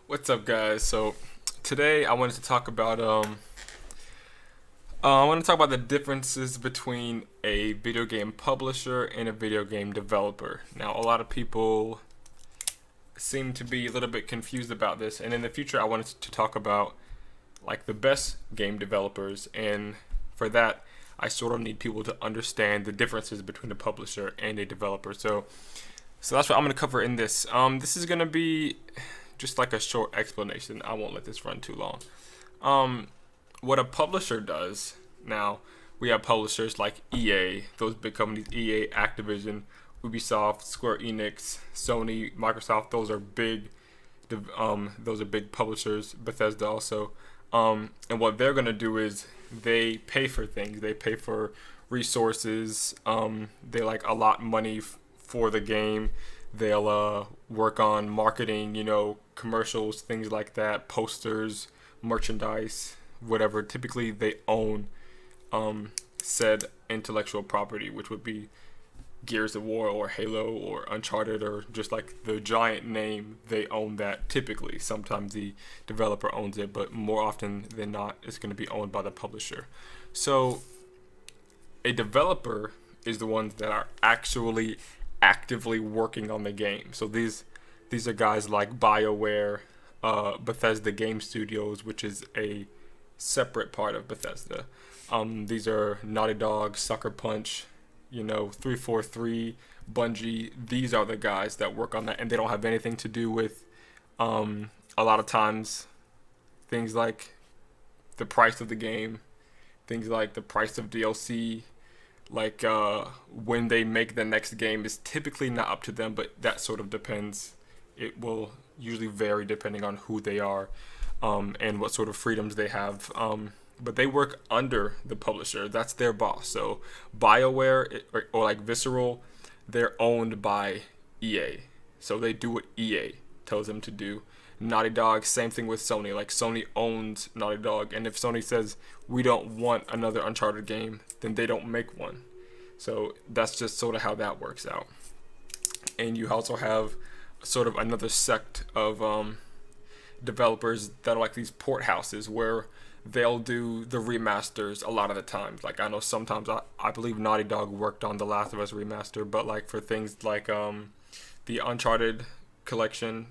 What's up, guys? So today I wanted to talk about the differences between a video game publisher and a video game developer. Now, a lot of people seem to be a little bit confused about this, and in the future, I wanted to talk about like the best game developers, and for that, I sort of need people to understand the differences between a publisher and a developer. So that's what I'm going to cover in this. This is going to be just like a short explanation. I won't let this run too long. What a publisher does now, we have publishers like EA, those big companies, EA, Activision, Ubisoft, Square Enix, Sony, Microsoft. Those are big publishers. Bethesda also. And what they're gonna do is they pay for things. They pay for resources. They like allot money for the game. They'll work on marketing, commercials, things like that, posters, merchandise, whatever. Typically, they own said intellectual property, which would be Gears of War or Halo or Uncharted or just like the giant name. They own that typically. Sometimes the developer owns it, but more often than not, it's going to be owned by the publisher. So a developer is the ones that are actually actively working on the game. So these are guys like BioWare, Bethesda Game Studios, which is a separate part of Bethesda. These are Naughty Dog, Sucker Punch, 343, Bungie. These are the guys that work on that, and they don't have anything to do with a lot of times things like the price of the game, things like the price of DLC, like when they make the next game is typically not up to them, but that sort of depends. It will usually vary depending on who they are and what sort of freedoms they have. But they work under the publisher. That's their boss. So BioWare or like Visceral, they're owned by EA. So they do what EA tells them to do. Naughty Dog, same thing with Sony. Like Sony owns Naughty Dog, and if Sony says we don't want another Uncharted game, then they don't make one. So that's just sort of how that works out. And you also have sort of another sect of developers that are like these port houses where they'll do the remasters a lot of the times. Like I know sometimes I believe Naughty Dog worked on the Last of Us remaster, but like for things like the Uncharted collection,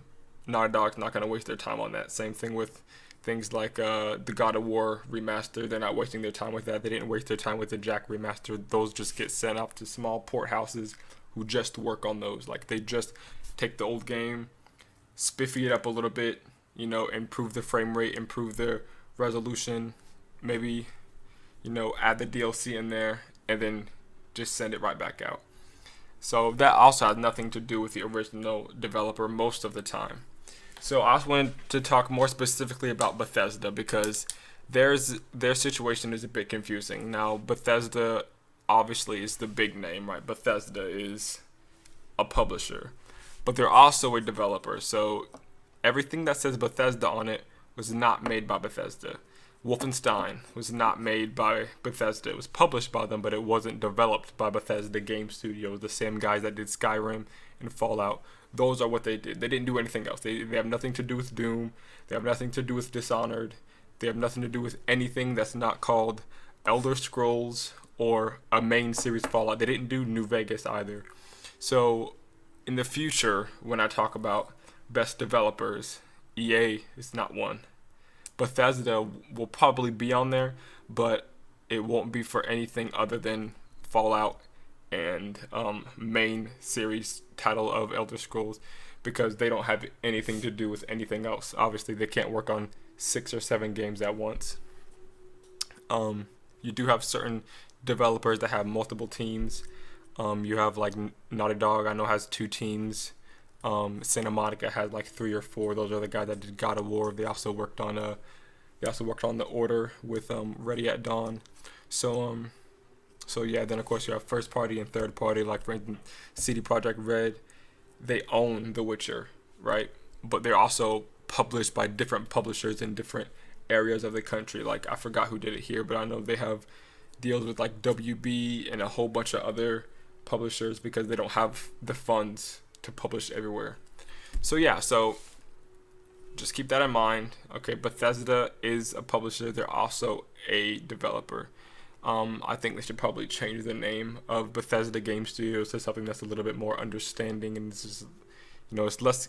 Naughty Dog's not going to waste their time on that. Same thing with things like the God of War remaster. They're not wasting their time with that. They didn't waste their time with the Jack remaster. Those just get sent off to small port houses who just work on those. Like they just take the old game, spiffy it up a little bit, improve the frame rate, improve the resolution, maybe, add the DLC in there, and then just send it right back out. So that also has nothing to do with the original developer most of the time. So I also wanted to talk more specifically about Bethesda because their situation is a bit confusing. Now, Bethesda obviously is the big name, right? Bethesda is a publisher, but they're also a developer. So everything that says Bethesda on it was not made by Bethesda. Wolfenstein was not made by Bethesda. It was published by them, but it wasn't developed by Bethesda Game Studios, the same guys that did Skyrim and Fallout. Those are what they did. They didn't do anything else. They have nothing to do with Doom. They have nothing to do with Dishonored. They have nothing to do with anything that's not called Elder Scrolls or a main series Fallout. They didn't do New Vegas either. So in the future, when I talk about best developers, EA is not one. Bethesda will probably be on there, but it won't be for anything other than Fallout and main series title of Elder Scrolls because they don't have anything to do with anything else. Obviously, they can't work on 6 or 7 games at once. You do have certain developers that have multiple teams. You have like Naughty Dog, I know has 2 teams. Santa Monica has like 3 or 4. Those are the guys that did God of War. They also worked on The Order with Ready at Dawn. So yeah, then of course you have first party and third party, like for instance CD Projekt Red. They own The Witcher, right? But they're also published by different publishers in different areas of the country. Like I forgot who did it here, but I know they have deals with like WB and a whole bunch of other publishers because they don't have the funds to publish everywhere. So yeah, so just keep that in mind. Okay, Bethesda is a publisher. They're also a developer. I think they should probably change the name of Bethesda Game Studios to something that's a little bit more understanding, and it's just,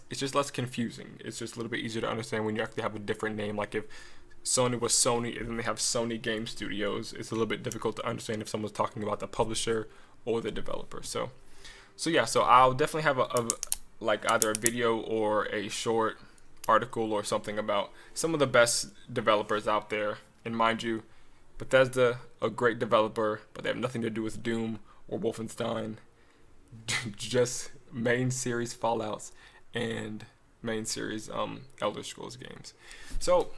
it's just less confusing. It's just a little bit easier to understand when you actually have a different name. Like if Sony was Sony and then they have Sony Game Studios, it's a little bit difficult to understand if someone's talking about the publisher or the developer. So I'll definitely have like either a video or a short article or something about some of the best developers out there. And mind you, Bethesda, a great developer, but they have nothing to do with Doom or Wolfenstein. Just main series Fallouts and main series Elder Scrolls games. So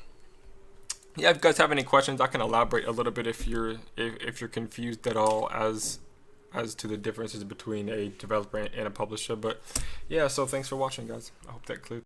yeah, if you guys have any questions, I can elaborate a little bit if you're confused at all as to the differences between a developer and a publisher. But yeah, so thanks for watching, guys. I hope that cleared.